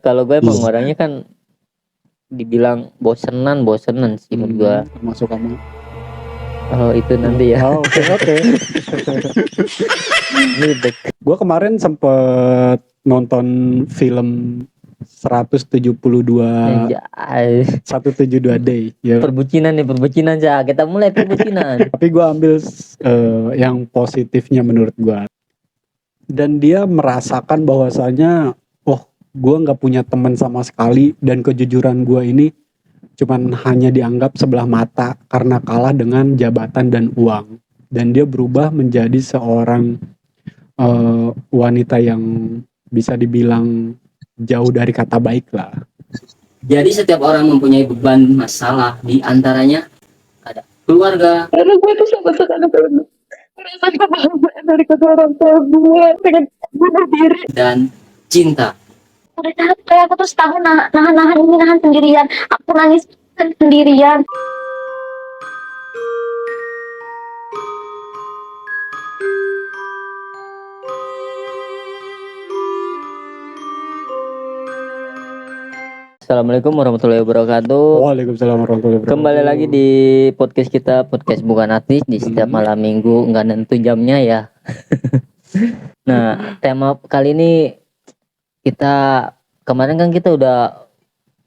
Kalau gue emang Iya. orangnya kan dibilang bosenan sih menurut gue. Masuk kamu. Oh itu nanti ya. Oh, oke. Ngibek. Gue kemarin sempet nonton film 172 Anjay. 172 Day ya. Perbucinan Cak. Kita mulai perbucinan. Tapi gue ambil yang positifnya menurut gue. Dan dia merasakan bahwasanya, oh, gue nggak punya teman sama sekali dan kejujuran gue ini cuman hanya dianggap sebelah mata karena kalah dengan jabatan dan uang. Dan dia berubah menjadi seorang wanita yang bisa dibilang jauh dari kata baik lah. Jadi setiap orang mempunyai beban masalah, di antaranya ada keluarga. Karena gue tuh sama sekali merasa kebahagiaan dari kedua orang tua gue, pengen bunuh diri. Dan cinta. Udah capek, aku tuh setahun nahan sendirian. Aku nangis sendirian. Assalamualaikum warahmatullahi wabarakatuh. Waalaikumsalam warahmatullahi wabarakatuh. Kembali lagi di podcast kita, podcast Bukan Artis, di setiap malam minggu, nggak nentu jamnya ya. Nah, tema kali ini kita kemarin kan kita udah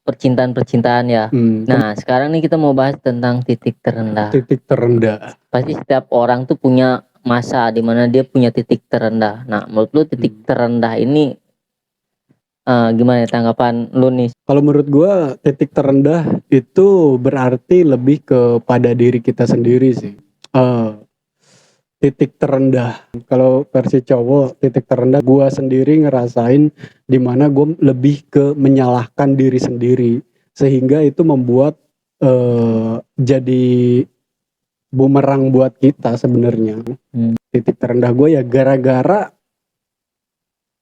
percintaan ya. Nah, sekarang nih kita mau bahas tentang titik terendah. Titik terendah. Pasti setiap orang tuh punya masa di mana dia punya titik terendah. Nah, menurut lu titik terendah ini gimana ya tanggapan lu nih? Kalau menurut gue titik terendah itu berarti lebih kepada diri kita sendiri sih. Titik terendah, kalau versi cowok, titik terendah gue sendiri ngerasain dimana gue lebih ke menyalahkan diri sendiri, sehingga itu membuat jadi bumerang buat kita sebenarnya. Titik terendah gue ya gara-gara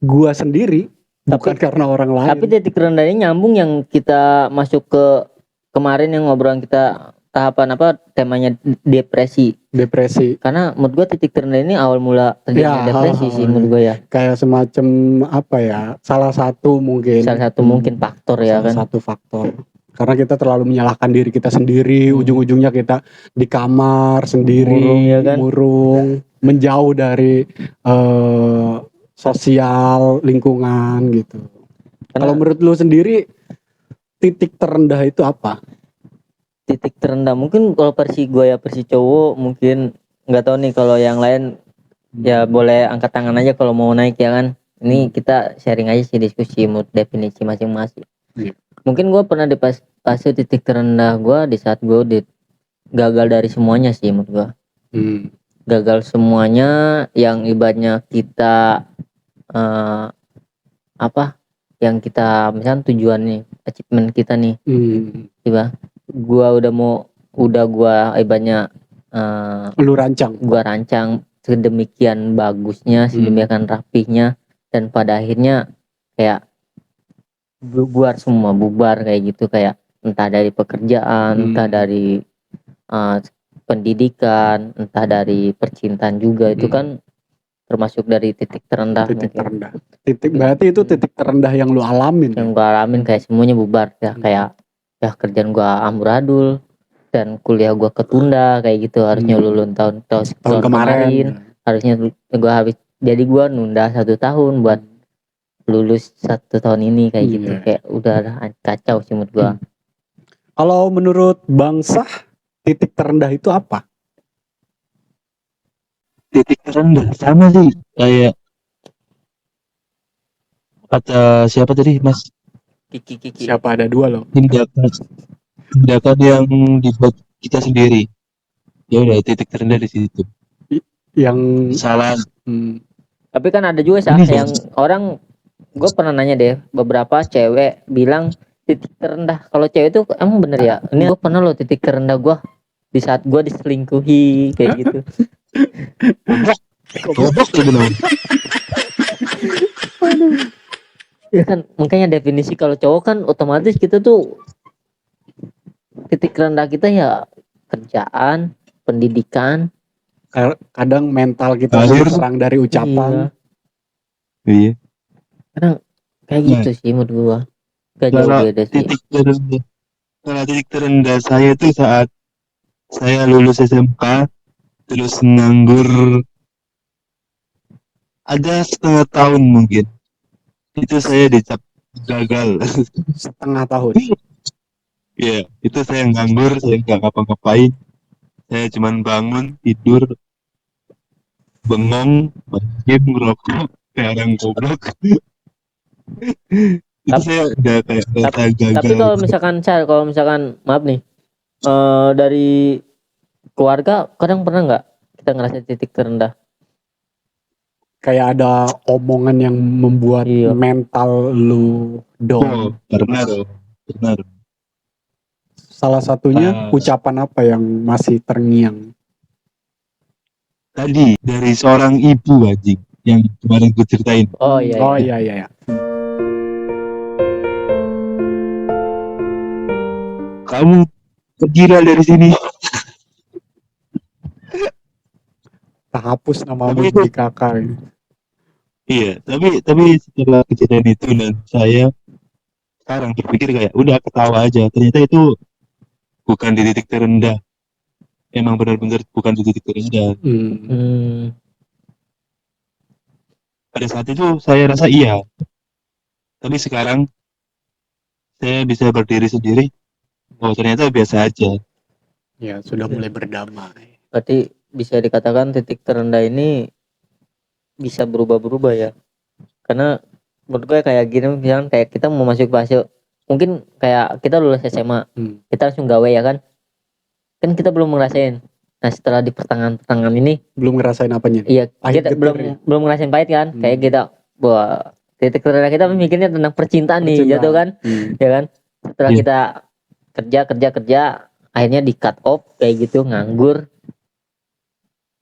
gue sendiri, bukan karena orang lain. Tapi titik terendah ini nyambung yang kita masuk ke kemarin yang ngobrolan kita tahapan apa temanya depresi. Karena menurut gue titik terendah ini awal mula terjadinya depresi sih menurut gue ya. Kayak semacam apa ya? Salah satu mungkin faktor ya kan. Salah satu faktor. Karena kita terlalu menyalahkan diri kita sendiri, ujung-ujungnya kita di kamar sendiri, murung, menjauh dari sosial, lingkungan gitu. Kalau menurut lu sendiri titik terendah itu apa? Titik terendah mungkin kalau versi gue ya, versi cowok mungkin nggak tahu nih, kalau yang lain ya boleh angkat tangan aja kalau mau naik ya kan. Ini kita sharing aja sih, diskusi menurut definisi masing-masing. Mungkin gue pernah di fase titik terendah gue di saat gue gagal dari semuanya sih menurut gue. Gagal semuanya yang ibaratnya kita yang kita misalnya tujuan nih, achievement kita nih, tiba gua ibaratnya gua rancang sedemikian bagusnya, sedemikian rapihnya, dan pada akhirnya kayak bubar kayak gitu, kayak entah dari pekerjaan, entah dari pendidikan, entah dari percintaan juga. Itu kan termasuk dari titik terendah. Berarti itu titik terendah yang lu alamin. Yang gua alamin kayak semuanya bubar ya, kayak ya kerjaan gua amburadul dan kuliah gua ketunda kayak gitu. Harusnya lulus tahun kemarin. Harusnya gua habis, jadi gua nunda 1 tahun buat lulus 1 tahun ini kayak gitu. Kayak udah kacau sih menurut gua. Kalau menurut Bang Sah, titik terendah itu apa? Titik terendah sama sih kayak kata siapa tadi Mas? Kiki. Siapa, ada 2 loh. Tindakan yang dibuat kita sendiri. Ya udah, titik terendah di situ. Yang salah. Tapi kan ada juga yang orang, gue pernah nanya deh, beberapa cewek bilang titik terendah kalau cewek itu emang bener ya. Ini gue pernah loh titik terendah gue di saat gue diselingkuhi kayak gitu. Goblok gitu loh. Ya kan, makanya definisi kalau cowok kan otomatis kita tuh titik rendah kita ya kerjaan, pendidikan. Kadang mental kita serang dari ucapan. Iya. Kadang kayak gitu sih menurut gua. Gak jauh Kalau beda sih. titik terendah saya itu saat saya lulus SMK terus nganggur ada setengah tahun mungkin. Itu saya dicap gagal. Setengah tahun. Ya, itu saya nganggur, saya nggak ngapa-ngapain. Saya cuman bangun, tidur, bengong, main game, ngerokok, kayak orang goblok. Itu Tap- saya udah kayak rasa Tapi gagal. kalau misalkan maaf nih, dari keluarga kadang pernah nggak kita ngerasa titik terendah? Kayak ada omongan yang membuat Iya. mental lu Oh, down. pernah dong. Pernah dong. Salah satunya ucapan apa yang masih terngiang? Tadi dari seorang ibu anjing yang kemarin gue ceritain. Oh iya. Oh iya. iya. Kamu pergilah dari sini. Tak hapus namamu Tapi itu- di kakak. Iya, tapi setelah kejadian itu dan saya sekarang berpikir kayak udah ketawa aja. Ternyata itu bukan di titik terendah. Emang benar-benar bukan di titik terendah. Hmm. Pada saat itu saya rasa iya. Tapi sekarang saya bisa berdiri sendiri. Oh, ternyata biasa aja. Ya sudah mulai berdamai. Berarti bisa dikatakan titik terendah ini bisa berubah-berubah ya. Karena menurut gue kayak gini, misalkan kayak kita mau masuk fase, mungkin kayak kita lulus SMA, kita langsung gawe ya kan. Kan kita belum ngerasain. Nah setelah di pertengahan ini, Belum ngerasain apanya? iya Pahit kita getir ya? belum ngerasain pahit kan. Kayak kita, wah titik terendah kita mikirnya tentang percintaan nih, Percintaan. jatuh kan, ya kan. Setelah Iya. kita kerja, akhirnya di cut off kayak gitu, nganggur.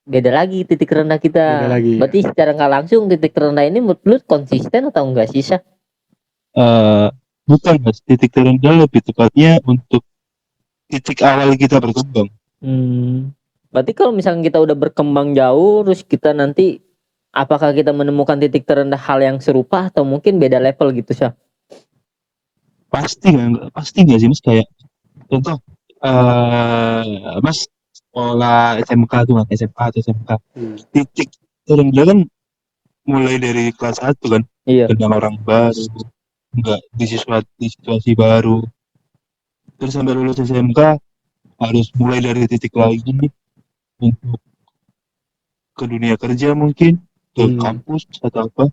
Beda lagi titik rendah kita. Beda lagi, ya. Berarti secara nggak langsung titik rendah ini menurut lu konsisten atau enggak sih, Syah? Bukan mas, titik terendah lebih tepatnya untuk titik awal kita berkembang. Berarti kalau misalnya kita udah berkembang jauh, terus kita nanti apakah kita menemukan titik terendah hal yang serupa atau mungkin beda level gitu, Syah? Pasti nggak sih mas, kayak contoh mas sekolah SMK tuh kan, SMA atau SMK, titik terendah kan mulai dari kelas 1 kan, Iya. kenal orang baru, nggak di situasi baru, terus sampai lulus SMK harus mulai dari titik lagi untuk ke dunia kerja mungkin, ke kampus atau apa.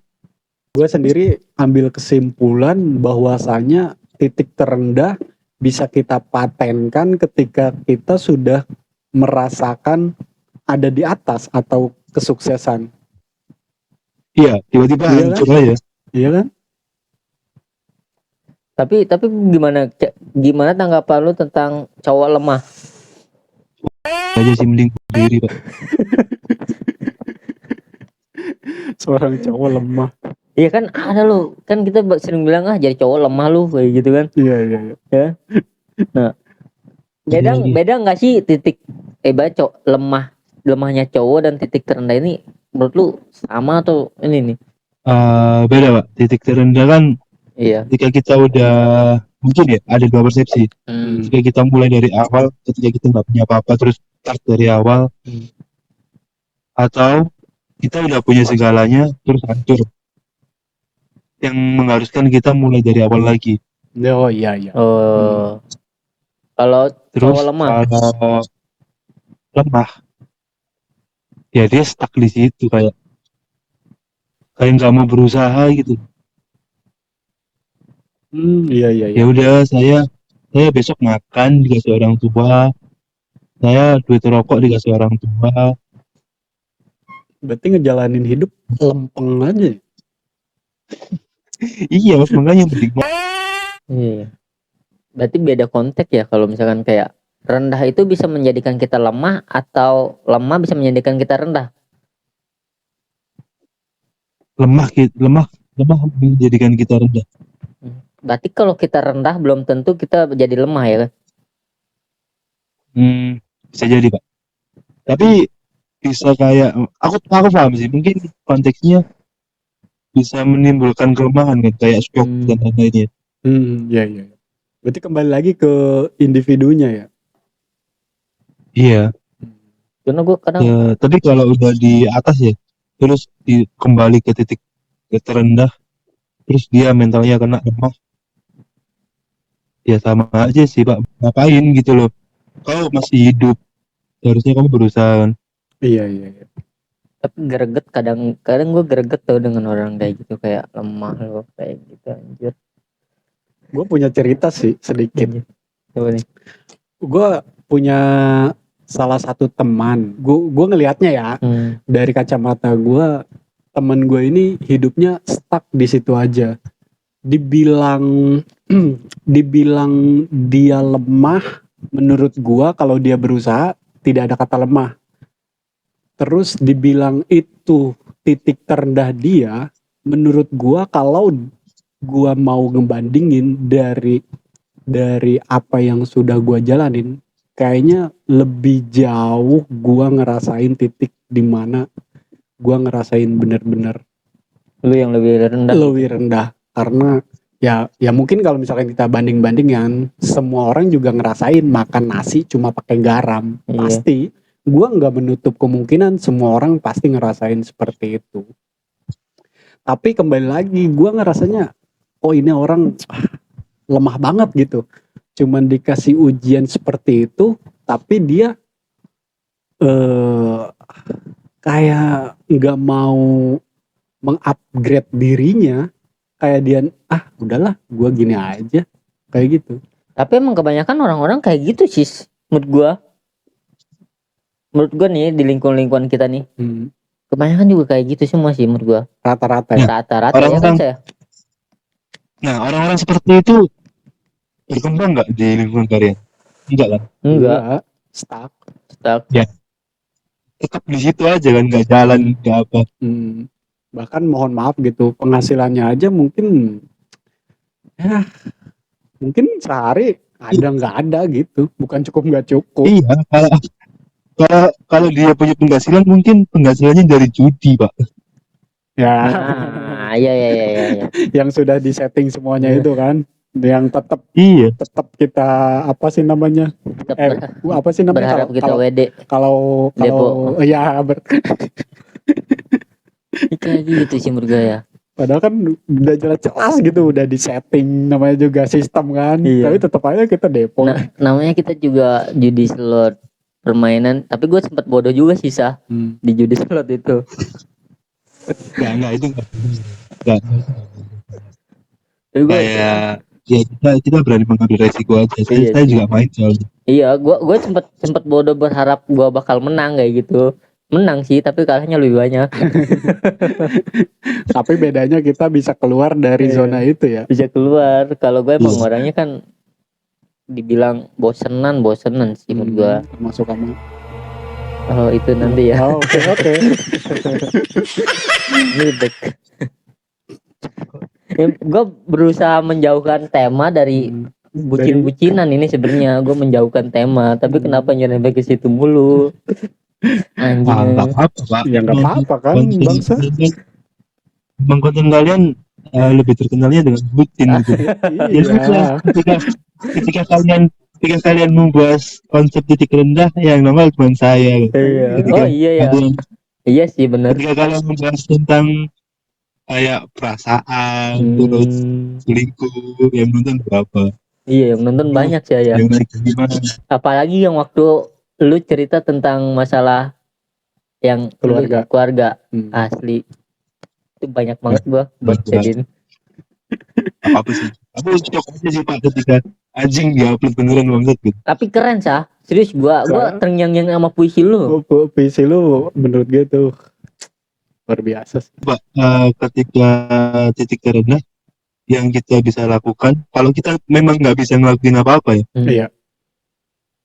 Gue sendiri ambil kesimpulan bahwasanya titik terendah bisa kita patenkan ketika kita sudah merasakan ada di atas atau kesuksesan. Iya, tiba-tiba Iya hancur aja. Iya kan? Tapi gimana tanggapan lu tentang cowok lemah? Aja sih mending sendiri pak. Seorang cowok lemah. Iya kan ada lu, kan kita sering bilang jadi cowok lemah lu kayak gitu kan. Iya. Nah, beda nggak sih titik lemahnya cowok dan titik terendah ini menurut lu sama atau ini nih? Beda pak. Titik terendah kan Iya. ketika kita udah mungkin ya ada dua persepsi. Ketika kita mulai dari awal, ketika kita nggak punya apa-apa terus start dari awal, atau kita udah punya segalanya terus hancur, yang mengharuskan kita mulai dari awal lagi. Oh iya. Kalau Terus cowok lemah, kalau lemah ya dia stuck di situ, kayak nggak mau berusaha gitu. Iya. Ya udah, saya besok makan dikasih orang tua, saya duit rokok dikasih orang tua. Berarti ngejalanin hidup lempeng aja. Iya mas, makanya mending iya. Berarti beda konteks ya kalau misalkan kayak rendah itu bisa menjadikan kita lemah atau lemah bisa menjadikan kita rendah. lemah menjadikan kita rendah. Berarti kalau kita rendah belum tentu kita jadi lemah ya kan? Bisa jadi pak. Tapi bisa kayak aku paham sih, mungkin konteksnya bisa menimbulkan kelemahan kan, kayak shock dan lain-lainnya. Iya. Berarti kembali lagi ke individunya ya. Iya. Karena gue kadang Ya, tapi kalau udah di atas ya, terus kembali ke titik terendah, terus dia mentalnya kena lemah, ya sama aja sih Pak. Ngapain gitu loh? Kau masih hidup, harusnya kamu berusaha kan. Iya. tapi greget, kadang gue greget tau dengan orang kayak gitu, kayak lemah loh kayak gitu anjir. Gue punya cerita sih sedikit. Coba nih. Gue punya salah satu teman. Gue ngelihatnya ya dari kacamata gue, teman gue ini hidupnya stuck di situ aja. Dibilang dibilang dia lemah, menurut gue kalau dia berusaha tidak ada kata lemah. Terus dibilang itu titik terendah dia, menurut gue kalau gue mau ngebandingin dari apa yang sudah gue jalanin, kayaknya lebih jauh gue ngerasain titik dimana gue ngerasain bener-bener Lu yang lebih rendah. lebih rendah. Karena ya mungkin kalau misalkan kita banding-bandingan, semua orang juga ngerasain makan nasi cuma pakai garam. Iya. Pasti gue nggak menutup kemungkinan semua orang pasti ngerasain seperti itu. Tapi kembali lagi gue ngerasanya, oh ini orang lemah banget gitu, cuman dikasih ujian seperti itu, tapi dia kayak nggak mau mengupgrade dirinya, kayak dia udahlah gue gini aja, kayak gitu. Tapi emang kebanyakan orang-orang kayak gitu sih menurut gua nih, di lingkungan kita nih kebanyakan juga kayak gitu semua sih menurut gua. Rata-rata Ya. Rata-rata ya kan Orang-orang- saya. Nah, orang-orang seperti itu berkembang nggak di lingkungan kalian? Enggak kan? Enggak, Stuck. Tetap di situ aja kan, nggak jalan, nggak apa. Bahkan mohon maaf gitu, penghasilannya aja mungkin sehari ada nggak ada gitu, bukan cukup nggak cukup. Iya, kalau dia punya penghasilan, mungkin penghasilannya dari judi, Pak. Ya. Nah, iya. Yang sudah disetting semuanya Iya. itu kan, yang tetap Iya. kita apa sih namanya? Tetap Apa sih namanya berharap kita kalau WD kalau Depo. ya kayak gitu sih menurut gua ya. padahal kan udah jelas gitu, udah disetting, namanya juga sistem kan. Iya. Tapi tetap aja kita depo. Nah, namanya kita juga judi slot permainan, tapi gue sempat bodoh juga sih di judi slot itu. Enggak, itu enggak. Tapi gua, Kayak ya kita berani mengambil resiko aja. Iya Saya sih. juga main soalnya. iya, gue sempat bodoh berharap gue bakal menang kayak gitu. Menang sih, tapi kalahnya lebih banyak. Tapi bedanya kita bisa keluar dari Iya. zona itu ya. Bisa keluar. Kalau gue emang Iya. orangnya kan dibilang bosenan sih menurut gue. Termasuk kamu. Oh itu nanti ya. Oh, oke. Ngedek. Gue berusaha menjauhkan tema dari bucin-bucinan ini sebenarnya. Gue menjauhkan tema, tapi kenapa nyerempet ke situ mulu? Anjing. Nggak apa-apa, Pak. Ya nggak apa-apa kan, Konten- bangsa. Emang konten kalian lebih terkenalnya dengan bucin gitu. Ya sudah, Iya. ketika kalian membahas konsep titik rendah, yang normal cuma saya. Iya. Ketika Oh iya ya. kalian- Iya sih benar. Ketika kalian membahas tentang kayak perasaan, terus selingkuh, yang nonton berapa? Iya, yang nonton banyak sih ya. Yang naik gimana? Apalagi yang waktu lu cerita tentang masalah yang keluarga asli, itu banyak banget gua buat Banyak. jadiin. Apa sih? Aku shock aja sih Pak ketika anjing diupload beneran banget gitu. Tapi keren serius gua terngiang-ngiang sama puisi lu. Puisi lu menurut gue tuh luar biasa sih. Pak, ketika titik terendah yang kita bisa lakukan, kalau kita memang nggak bisa ngelakuin apa-apa ya, Iya.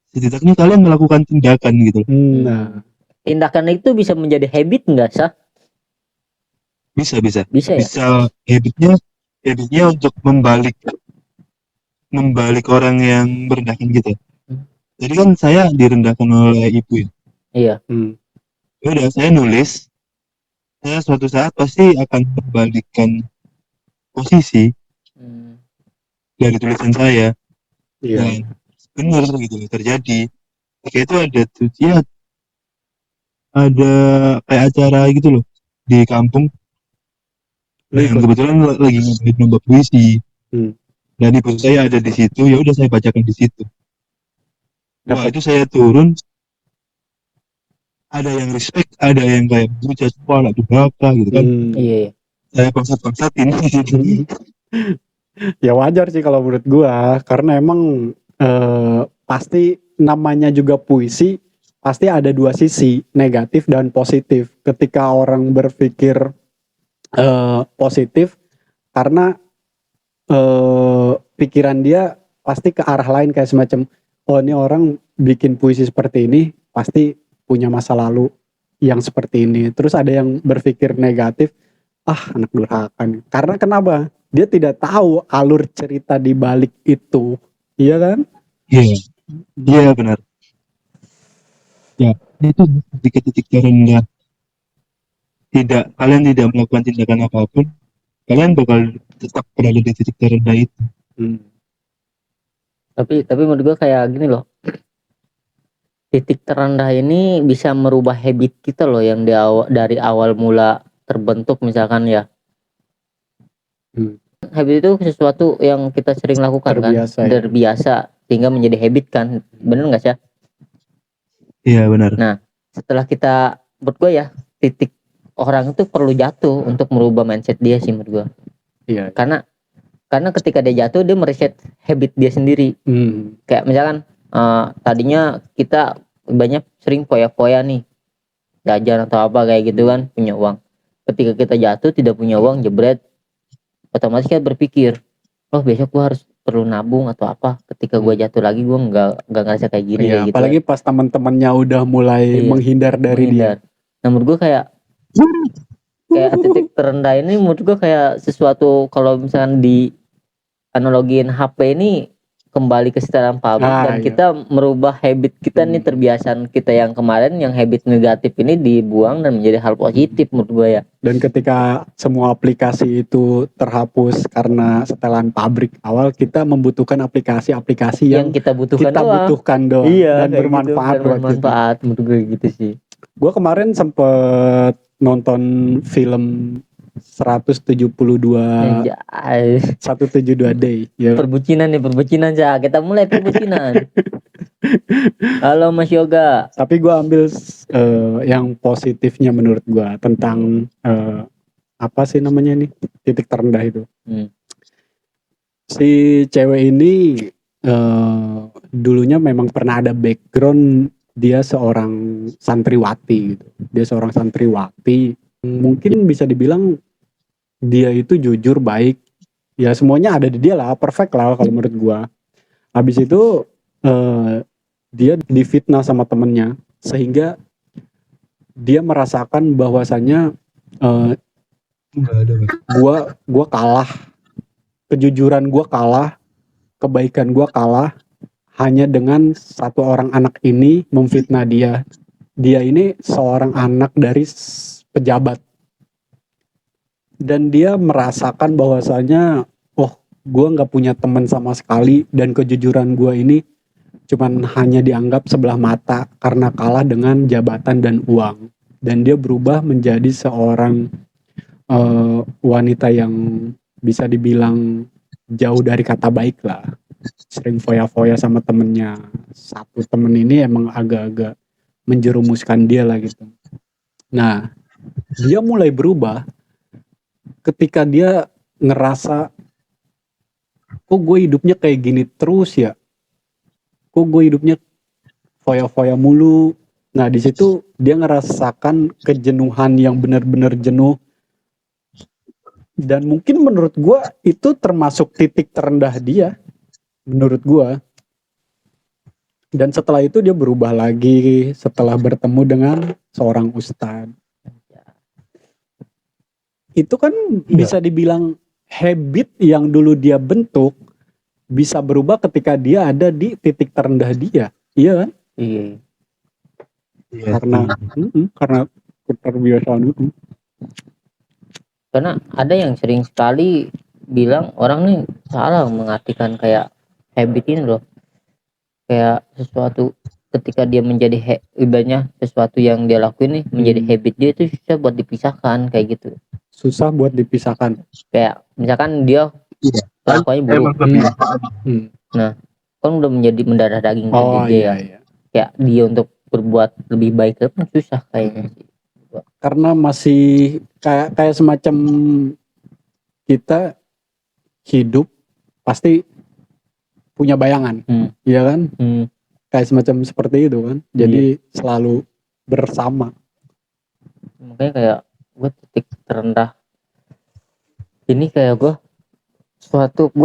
setidaknya kalian melakukan tindakan gitu. Nah, Tindakan itu bisa menjadi habit nggak sah? Bisa Bisa ya. bisa habitnya untuk membalik orang yang merendahkan kita. Jadi kan saya direndahkan oleh ibu ya. Iya. Ya udah, saya nulis, saya suatu saat pasti akan membalikkan posisi. dari tulisan saya. Iya. Dan benar gitu loh, terjadi. Kayak itu ada tuh ya, ada kayak acara gitu loh di kampung. Lu Dan ikut. kebetulan lagi ngadain lomba puisi. Hmm. Dan ibu saya ada di situ, ya udah saya bacakan di situ. Wah, Dapat. itu saya turun, ada yang respect, ada yang kayak bujat, wah anak durhaka gitu kan. Hmm. Iya, iya. Saya bangsat-bangsatin. Ya wajar sih kalau menurut gua, karena emang pasti namanya juga puisi, pasti ada dua sisi, negatif dan positif. Ketika orang berpikir positif, karena pikiran dia pasti ke arah lain, kayak semacam, oh ini orang bikin puisi seperti ini pasti punya masa lalu yang seperti ini. Terus ada yang berpikir negatif, anak durhaka nih. Karena kenapa? Dia tidak tahu alur cerita di balik itu. Iya kan? Iya, iya benar. Ya, itu titik-titik terendah. Kalian tidak melakukan tindakan apapun, kalian bakal tetap berada di titik terendah itu. Tapi menurut gua kayak gini loh, titik terendah ini bisa merubah habit kita loh, yang dari awal mula terbentuk misalkan ya. Habit itu sesuatu yang kita sering lakukan Terbiasa, kan, ya. terbiasa sehingga menjadi habit kan, bener nggak sih? Iya benar. Nah, setelah kita, menurut gue ya, titik orang itu perlu jatuh untuk merubah mindset dia sih menurut gue. Iya. Karena ketika dia jatuh, dia mereset habit dia sendiri. Kayak misalkan tadinya kita banyak sering foya-foya nih, jajan atau apa kayak gitu kan, punya uang. Ketika kita jatuh tidak punya uang, jebret, otomatis kita berpikir, oh besok gua harus perlu nabung atau apa. Ketika gua jatuh lagi, gua nggak ngerasa kayak gini, Iya, kayak gitu. apalagi pas teman-temannya udah mulai Iya, menghindar dari dia. Nah menurut gua kayak titik terendah ini menurut gua kayak sesuatu, kalau misalkan di analogiin HP ini kembali ke setelan pabrik, dan iya. kita merubah habit kita nih, terbiasaan kita yang kemarin, yang habit negatif ini dibuang dan menjadi hal positif menurut gue ya. Dan ketika semua aplikasi itu terhapus karena setelan pabrik awal, kita membutuhkan aplikasi-aplikasi yang kita butuhkan doang. Iya, Dan kayak bermanfaat gitu, dan bermanfaat menurut gue gitu sih. Gue kemarin sempet nonton film 172 Anjay. 172 Day ya. Perbucinan Cak. Kita mulai perbucinan. Halo Mas Yoga. Tapi gue ambil yang positifnya menurut gue tentang apa sih namanya nih, titik terendah itu. Si cewek ini dulunya memang pernah ada background, dia seorang santriwati gitu. Dia seorang santriwati, mungkin bisa dibilang dia itu jujur, baik, ya semuanya ada di dia lah, perfect lah kalau menurut gua. Habis itu dia difitnah sama temennya, sehingga dia merasakan bahwasannya gua kalah, kejujuran gua kalah, kebaikan gua kalah, hanya dengan satu orang anak ini memfitnah dia. Dia ini seorang anak dari pejabat. Dan dia merasakan bahwasanya, oh gue gak punya teman sama sekali, dan kejujuran gue ini cuman hanya dianggap sebelah mata karena kalah dengan jabatan dan uang. Dan dia berubah menjadi seorang wanita yang bisa dibilang jauh dari kata baik lah. Sering foya-foya sama temennya. Satu temen ini emang agak-agak menjerumuskan dia lah gitu. Nah, dia mulai berubah ketika dia ngerasa, kok gue hidupnya kayak gini terus ya? Kok gue hidupnya foya-foya mulu? Nah, di situ dia ngerasakan kejenuhan yang benar-benar jenuh. Dan mungkin menurut gue itu termasuk titik terendah dia, menurut gue. Dan setelah itu dia berubah lagi setelah bertemu dengan seorang ustadz. Itu kan bisa dibilang habit yang dulu dia bentuk bisa berubah ketika dia ada di titik terendah dia. Iya kan? Iya. Karena keterbiasaan itu. Karena ada yang sering sekali bilang orang nih salah mengartikan kayak habit ini loh, kayak sesuatu ketika dia menjadi ibaratnya sesuatu yang dia lakuin nih menjadi habit dia itu susah buat dipisahkan kayak gitu. Susah buat dipisahkan. Kayak misalkan dia Iya. kelakuannya Emang buruk, kebiasaan. kan udah menjadi mendarah daging ke Oh dia ya. iya. Kayak dia untuk berbuat lebih baik itu kan susah kayaknya sih. Karena masih kayak semacam kita hidup pasti punya bayangan, iya kan? Kayak semacam seperti itu kan. Jadi selalu bersama. Makanya kayak gue titik terendah ini kayak gue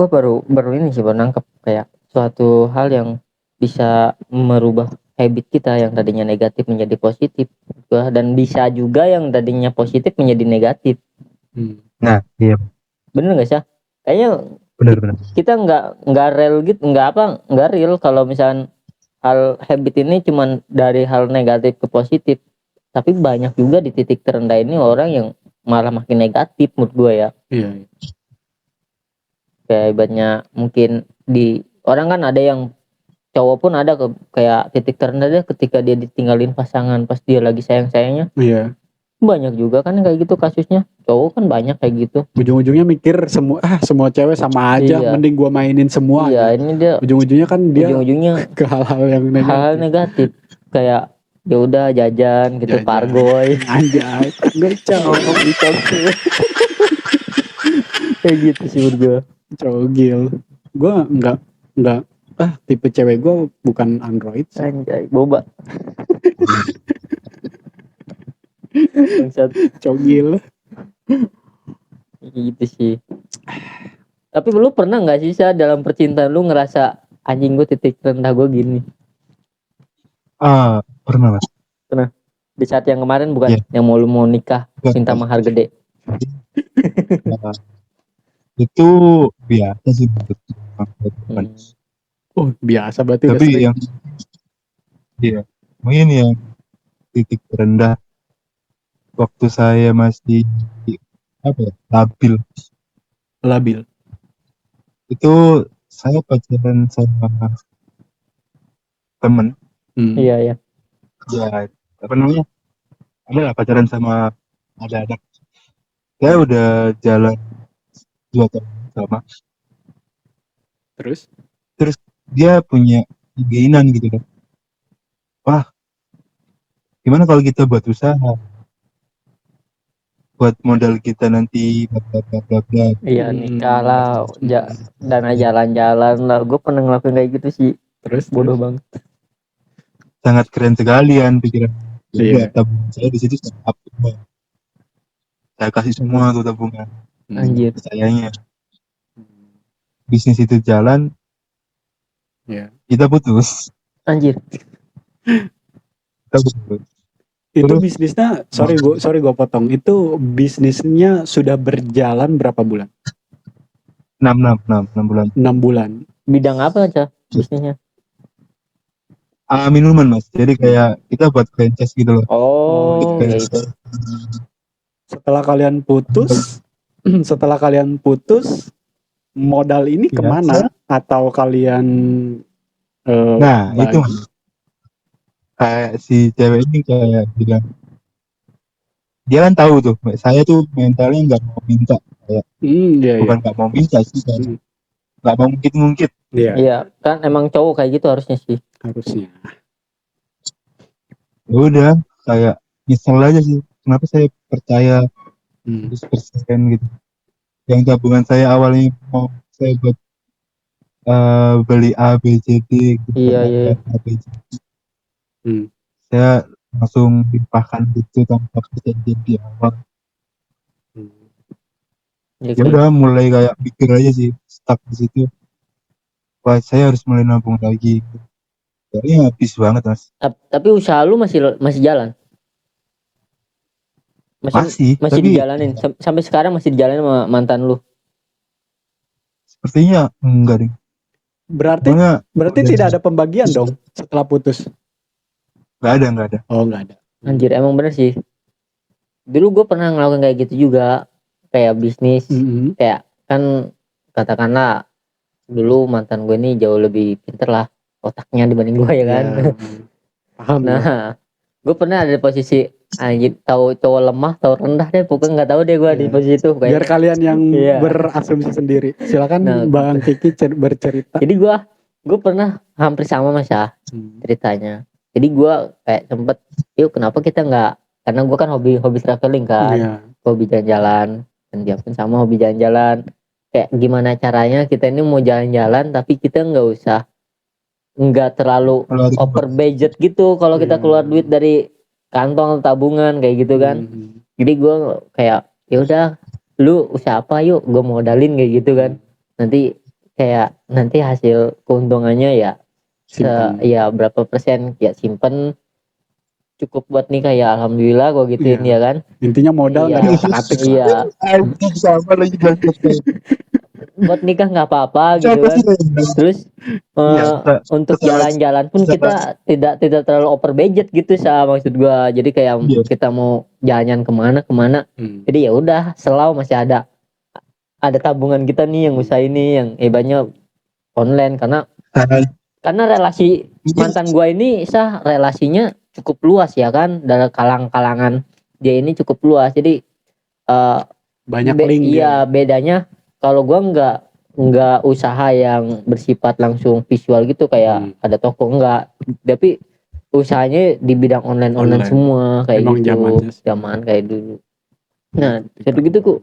baru ini sih baru nangkep kayak suatu hal yang bisa merubah habit kita yang tadinya negatif menjadi positif dan bisa juga yang tadinya positif menjadi negatif. Nah, iya. Bener nggak sih? Kayaknya Benar. kita nggak real gitu, nggak real kalau misalnya hal habit ini cuman dari hal negatif ke positif. Tapi banyak juga di titik terendah ini orang yang malah makin negatif menurut gue ya. Iya. Kayak ibaratnya mungkin di orang kan ada yang cowok pun ada kayak titik terendah dia ketika dia ditinggalin pasangan pas dia lagi sayang-sayangnya. Iya. Banyak juga kan kayak gitu kasusnya. Cowok kan banyak kayak gitu. Ujung-ujungnya mikir semua cewek sama aja, Iya. mending gua mainin semua. Iya, gitu. ini dia Ujung-ujungnya kan dia ujung-ujungnya ke hal-hal yang negatif. hal negatif kayak ya udah jajan gitu, Jajan. pargoy. Anjay, gocok. Kayak gitu sih menurut gue. Cogil. Gua enggak tipe cewek gua bukan android. Anjay, boba. Bangsat. Cogil. Gitu sih. Tapi lu pernah nggak sih Sa, dalam percintaan lu ngerasa anjing gue titik terendah gue gini? Pernah Mas. Di saat yang kemarin bukan? Iya. Yang lu mau nikah Bukan. minta mahar gede. Nah, itu biasa sih menurut teman. Oh, biasa berarti udah Tapi sering. yang mungkin yang titik terendah waktu saya masih labil. Itu saya pacaran sama temen. Iya. Ya, apa namanya? Adalah pacaran sama anak. Saya udah jalan 2 tahun sama. Terus Dia punya keinginan gitu loh. Wah, gimana kalau kita buat usaha? Buat modal kita nanti bla. Iya nikah lah, dana jalan-jalan lah. Gue pernah ngelakuin kayak gitu sih. Terus Bodoh banget. Sangat keren sekali kan pikiran. Iya. Tabungan saya di situ saya up semua. Saya kasih semua tuh tabungan. Anjir. Sayangnya bisnis itu jalan, kita putus. Anjir. Kita putus. Itu Terus- bisnisnya, sorry gue potong. Itu bisnisnya sudah berjalan berapa bulan? 6 bulan. 6 bulan. Bidang apa aja bisnisnya? Minuman Mas. Jadi kayak kita buat franchise gitu loh. Oh, Kayak gitu. Setelah kalian putus, modal ini Iya. kemana? Atau kalian Nah, bagi? itu Mas. Kayak si cewek ini kayak bilang, dia kan tahu tuh, saya tuh mentalnya nggak mau minta, bukan nggak mau minta sih, nggak mau ngungkit. Iya, kan emang cowok kayak gitu harusnya sih. Harusnya. Ya udah, kayak nyesel aja sih, kenapa saya percaya 100% gitu. Yang tabungan saya awalnya mau saya buat beli A B C D gitu, Iya. A, B, C, D. Saya langsung limpahkan gitu tanpa kejadian di awal. Ya udah mulai kayak pikir aja sih, stuck di situ. Wah, saya harus mulai nabung lagi. Kayaknya habis banget Mas. Tapi usaha lu masih jalan? Masih Tapi dijalanin sampai sekarang masih dijalanin sama mantan lu? Sepertinya enggak deh. Berarti tidak ada pembagian dong setelah putus? Nggak ada. Oh, nggak ada. Anjir, emang bener sih. Dulu gue pernah ngelakuin kayak gitu juga, kayak bisnis, kayak kan katakanlah dulu mantan gue ini jauh lebih pinter lah otaknya dibanding gue ya kan. Ya, paham gua. Nah, gue pernah ada di posisi anjir, tahu cowok lemah, tahu rendah deh, pokoknya nggak tahu deh gue di Iya. posisi itu Biar kayak. kalian yang Iya. berasumsi sendiri. Silakan Nah. Bang Kiki bercerita. Jadi gue pernah hampir sama Mas ya ceritanya. Jadi gue kayak sempet, yuk kenapa kita nggak, karena gue kan hobi traveling kan, Iya. hobi jalan-jalan, dan dia pun sama hobi jalan-jalan. Kayak gimana caranya kita ini mau jalan-jalan tapi kita nggak terlalu Kalau ada over budget gitu kalau kita Iya. keluar duit dari kantong tabungan kayak gitu kan. Jadi gue kayak ya udah lu usaha apa yuk gue modalin kayak gitu kan. Nanti hasil keuntungannya ya Simpan. ya berapa persen ya simpen cukup buat nikah ya alhamdulillah gue gituin Iya. ya kan. Intinya modal Iya. nggak diotak-atik. Iya, anjing sama lagi bilang buat nikah nggak apa-apa gitu siapa kan. sih yang Terus Iya, untuk setelah- jalan-jalan pun kita tidak terlalu over budget gitu maksud gua. Jadi kayak Iya. kita mau jalan kemana. Jadi ya udah selau masih ada tabungan kita nih yang usaha ini yang hebatnya online karena relasi mantan gua ini relasinya cukup luas ya kan, dari kalangan dia ini cukup luas. Jadi Banyak link iya bedanya kalau gua nggak usaha yang bersifat langsung visual gitu kayak ada toko enggak, tapi usahanya di bidang online Online. semua kayak Emang gitu zamannya sih. zaman kayak dulu. Nah jadi gitu ku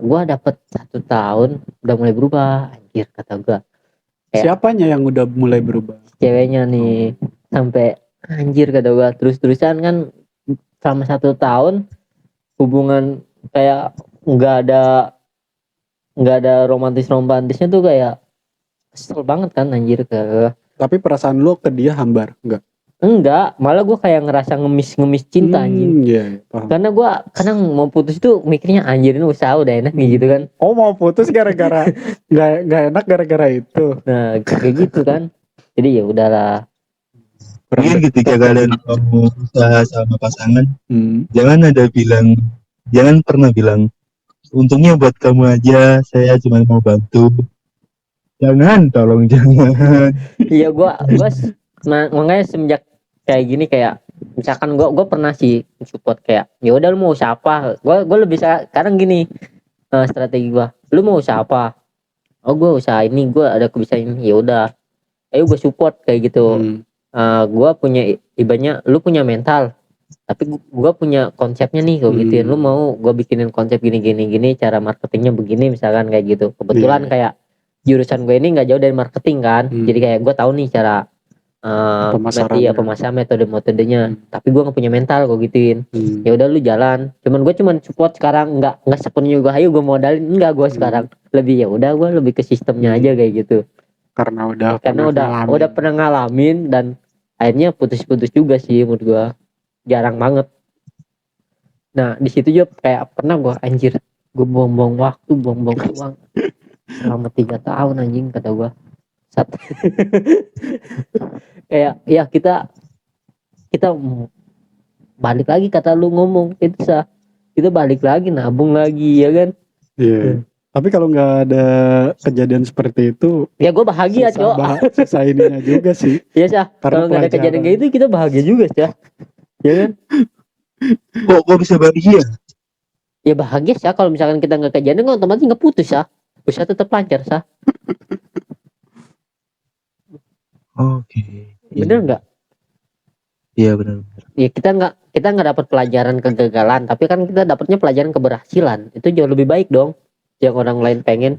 gua dapet 1 tahun udah mulai berubah anjir kata gua. Siapanya yang udah mulai berubah? Ceweknya nih sampai anjir kata gua terus-terusan kan selama 1 tahun hubungan kayak nggak ada romantisnya tuh kayak kesel banget kan anjir ke. Tapi perasaan lo ke dia hambar? Enggak, malah gue kayak ngerasa ngemis cinta anjing. Iya, paham. Karena gue kadang mau putus itu mikirnya anjir ini usaha udah enak nih gitu kan. Oh, mau putus gara-gara nggak enak gara-gara itu. Nah kayak gitu kan. Jadi ya udahlah. Mungkin ketika kalian mau usaha sama pasangan, jangan pernah bilang untungnya buat kamu aja, saya cuma mau bantu. Tolong jangan. Iya makanya semenjak kayak gini kayak misalkan gue pernah sih support kayak ya udah lu mau usaha apa, gue lebih sekarang gini strategi gue, lu mau usaha apa, oh gue usaha ini gue ada kebiasaan ini, ya udah ayo gue support kayak gitu. Gue punya ibaratnya lu punya mental tapi gue punya konsepnya nih gue gituin, lu mau gue bikinin konsep gini cara marketingnya begini misalkan kayak gitu. Kebetulan kayak jurusan gue ini nggak jauh dari marketing kan, jadi kayak gue tahu nih cara pemasaran metodenya, tapi gue nggak punya mental gue gituin. Ya udah lu jalan, cuman support sekarang, nggak sepenuhnya gue ayo gue modalin, enggak, gue sekarang lebih ya udah gue lebih ke sistemnya aja kayak gitu. Karena udah pernah ngalamin dan akhirnya putus juga sih menurut gue, jarang banget. Nah di situ juga kayak pernah gue anjir, gue buang-buang waktu, buang-buang uang selama 3 tahun anjing kata gue. Kayak ya kita balik lagi kata lu ngomong itu kita balik lagi nabung lagi ya kan. Iya. Tapi kalau nggak ada kejadian seperti itu, ya gue bahagia cok. Susah ininya juga sih. Iya sih. Kalau nggak ada kejadian kayak itu kita bahagia juga sih. Ya kan? Kok bisa bahagia? Ya bahagia sih kalau misalkan kita nggak kejadian kan otomatis nggak putus ya. Bisa tetap lancar sah. Oke. Bener nggak? Iya benar. Ya kita nggak dapat pelajaran kegagalan, tapi kan kita dapatnya pelajaran keberhasilan. Itu jauh lebih baik dong yang orang lain pengen.